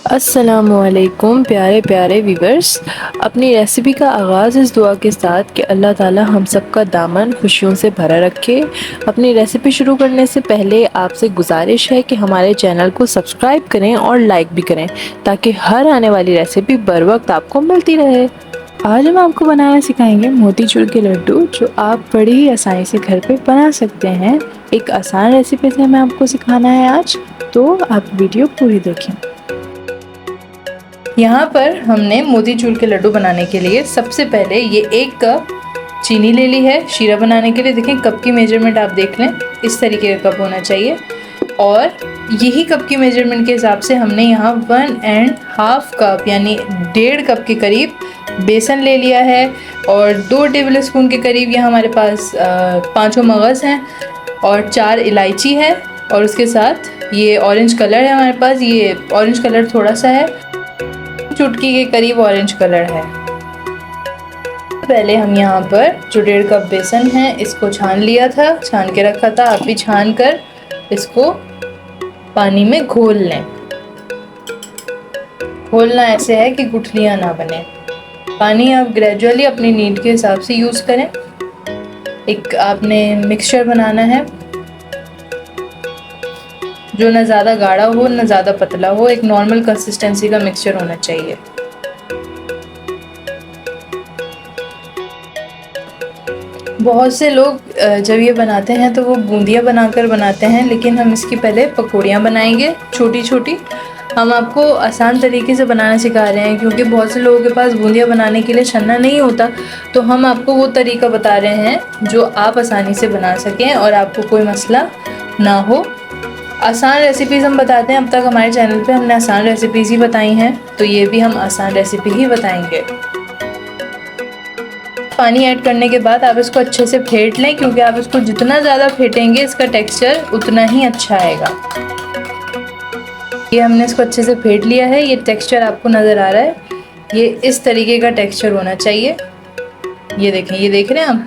अस्सलामुअलैकुम प्यारे प्यारे व्यूवर्स। अपनी रेसिपी का आगाज़ इस दुआ के साथ कि अल्लाह ताला हम सब का दामन खुशियों से भरा रखे। अपनी रेसिपी शुरू करने से पहले आपसे गुजारिश है कि हमारे चैनल को सब्सक्राइब करें और लाइक भी करें ताकि हर आने वाली रेसिपी बर वक्त आपको मिलती रहे। आज हम आपको बनाना सिखाएंगे मोतीचूर के लड्डू, जो आप बड़ी ही आसानी से घर पे बना सकते हैं। एक आसान रेसिपी से हमें आपको सिखाना है आज, तो आप वीडियो पूरी देखें। यहाँ पर हमने मोतीचूर के लड्डू बनाने के लिए सबसे पहले ये 1 कप चीनी ले ली है। शीरा बनाने के लिए देखें कप की मेजरमेंट आप देख लें, इस तरीके का कप होना चाहिए। और यही कप की मेजरमेंट के हिसाब से हमने यहाँ 1.5 कप यानी 1.5 कप के करीब बेसन ले लिया है। और 2 टेबल स्पून के करीब यहाँ हमारे पास 5 मगज़ हैं और 4 इलायची है। और उसके साथ ये ऑरेंज कलर है हमारे पास, ये ऑरेंज कलर थोड़ा सा है, चुटकी के करीब ऑरेंज कलर है। पहले हम यहाँ पर जो 1.5 कप बेसन है इसको छान लिया था, छान के रखा था। आप भी छान कर इसको पानी में घोल लें। घोलना ऐसे है कि गुठलियाँ ना बने। पानी आप ग्रेजुअली अपनी नीड के हिसाब से यूज़ करें। एक आपने मिक्सचर बनाना है जो ना ज़्यादा गाढ़ा हो ना ज़्यादा पतला हो, एक नॉर्मल कंसिस्टेंसी का मिक्सचर होना चाहिए। बहुत से लोग जब ये बनाते हैं तो वो बूंदियाँ बनाकर बनाते हैं, लेकिन हम इसकी पहले पकौड़ियाँ बनाएंगे छोटी छोटी। हम आपको आसान तरीके से बनाना सिखा रहे हैं क्योंकि बहुत से लोगों के पास बूंदियाँ बनाने के लिए छन्ना नहीं होता, तो हम आपको वो तरीका बता रहे हैं जो आप आसानी से बना सकें और आपको कोई मसला ना हो। आसान रेसिपीज़ हम बताते हैं, अब तक हमारे चैनल पे हमने आसान रेसिपीज़ ही बताई हैं, तो ये भी हम आसान रेसिपी ही बताएंगे। पानी ऐड करने के बाद आप इसको अच्छे से फेंट लें, क्योंकि आप इसको जितना ज़्यादा फेंटेंगे इसका टेक्सचर उतना ही अच्छा आएगा। ये हमने इसको अच्छे से फेंट लिया है, ये टेक्सचर आपको नज़र आ रहा है, ये इस तरीके का टेक्सचर होना चाहिए। ये देखें, ये देख रहे हैं आप,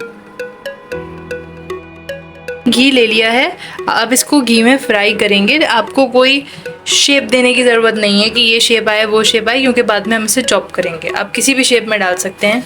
घी ले लिया है। अब इसको घी में फ्राई करेंगे। आपको कोई शेप देने की ज़रूरत नहीं है कि ये शेप आए वो शेप आए, क्योंकि बाद में हम इसे चॉप करेंगे। आप किसी भी शेप में डाल सकते हैं।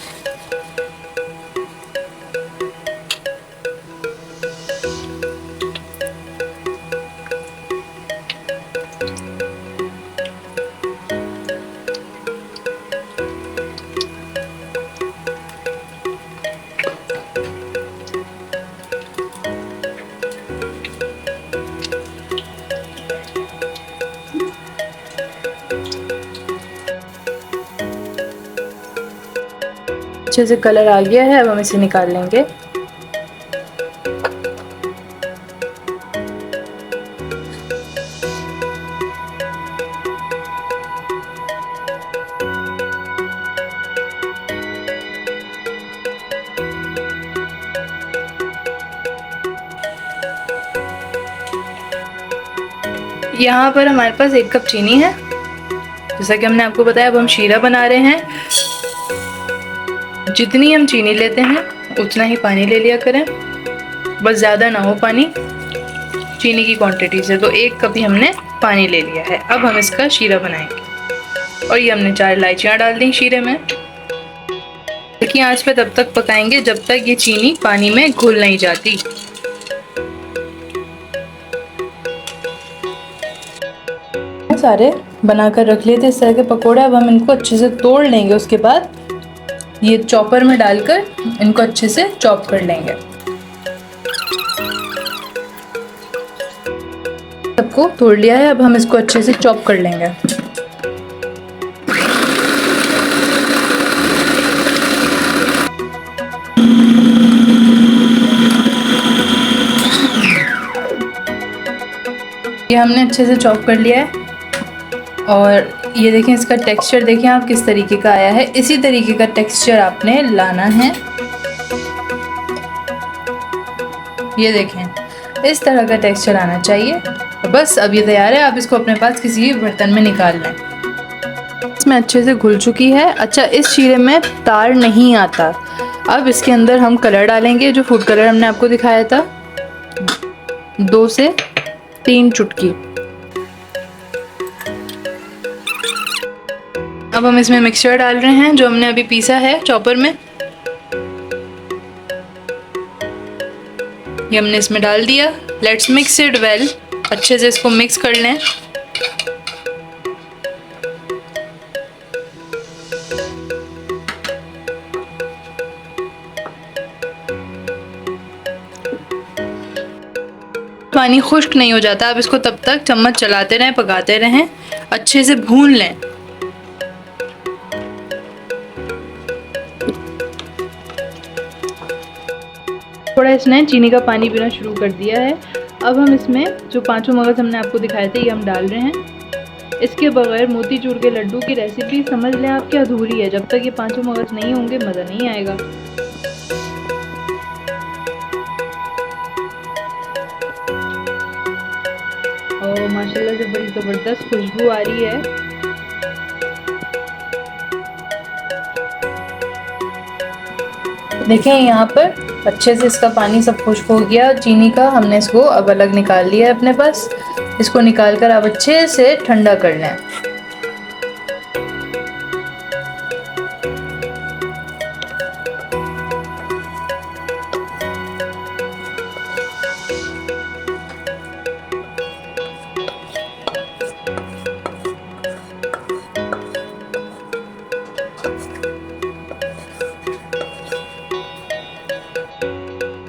अच्छे से कलर आ गया है, अब हम इसे निकाल लेंगे। यहाँ पर हमारे पास 1 कप चीनी है, जैसा कि हमने आपको बताया। अब हम शीरा बना रहे हैं। जितनी हम चीनी लेते हैं उतना ही पानी ले लिया करें, बस ज़्यादा ना हो पानी चीनी की क्वांटिटी से। तो 1 कप ही हमने पानी ले लिया है। अब हम इसका शीरा बनाएंगे। और ये हमने 4 इलायचियाँ डाल दी शीरे में। देखिए, आंच पे तब तक पकाएंगे जब तक ये चीनी पानी में घुल नहीं जाती। सारे बनाकर रख लिए थे इस तरह के पकोड़े। अब हम इनको अच्छे से तोड़ लेंगे, उसके बाद ये चॉपर में डालकर इनको अच्छे से चॉप कर लेंगे। सबको तोड़ लिया है, अब हम इसको अच्छे से चॉप कर लेंगे। ये हमने अच्छे से चॉप कर लिया है। और ये देखें, इसका टेक्सचर देखें आप किस तरीके का आया है। इसी तरीके का टेक्सचर आपने लाना है। ये देखें, इस तरह का टेक्सचर आना चाहिए। तो बस अब ये तैयार है। आप इसको अपने पास किसी बर्तन में निकाल लें। इसमें अच्छे से घुल चुकी है। अच्छा, इस शीरे में तार नहीं आता। अब इसके अंदर हम कलर डालेंगे, जो फूड कलर हमने आपको दिखाया था, 2 से 3 चुटकी। अब हम इसमें मिक्सचर डाल रहे हैं जो हमने अभी पीसा है चॉपर में। ये हमने इसमें डाल दिया। Let's mix it well. अच्छे से इसको मिक्स कर लें। पानी खुश्क नहीं हो जाता, आप इसको तब तक चम्मच चलाते रहें, पकाते रहें, अच्छे से भून लें। थोड़ा इसने चीनी का पानी पीना शुरू कर दिया है। अब हम इसमें जो पांचों मगज हमने आपको दिखाए थे ये हम डाल रहे हैं। इसके बगैर मोतीचूर के लड्डू की रेसिपी समझ लें आपकी अधूरी है। जब तक ये पांचों मगज नहीं होंगे मज़ा नहीं आएगा। और माशाल्लाह से बड़ी ज़बरदस्त खुशबू आ रही है। देखें यहाँ पर अच्छे से इसका पानी सब खुश्क हो गया चीनी का। हमने इसको अब अलग निकाल लिया है अपने पास। इसको निकाल कर आप अच्छे से ठंडा कर लें।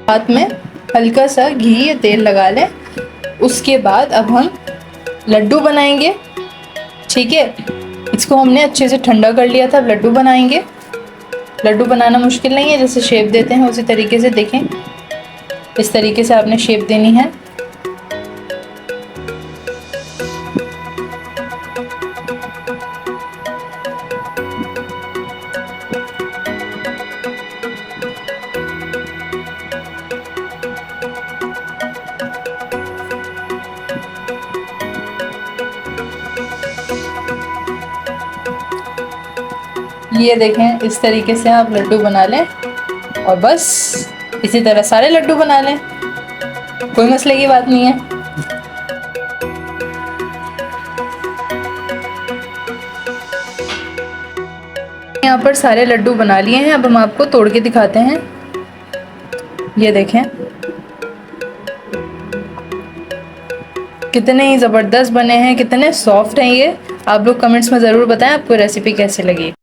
हाथ में हल्का सा घी या तेल लगा लें। उसके बाद अब हम लड्डू बनाएंगे। ठीक है, इसको हमने अच्छे से ठंडा कर लिया था। अब लड्डू बनाएंगे। लड्डू बनाना मुश्किल नहीं है, जैसे शेप देते हैं उसी तरीके से देखें। इस तरीके से आपने शेप देनी है। ये देखें, इस तरीके से आप लड्डू बना लें और बस इसी तरह सारे लड्डू बना लें, कोई मसले की बात नहीं है। यहाँ पर सारे लड्डू बना लिए हैं। अब हम आपको तोड़ के दिखाते हैं। ये देखें कितने ही ज़बरदस्त बने हैं, कितने सॉफ्ट हैं ये। आप लोग कमेंट्स में ज़रूर बताएं आपको रेसिपी कैसे लगी।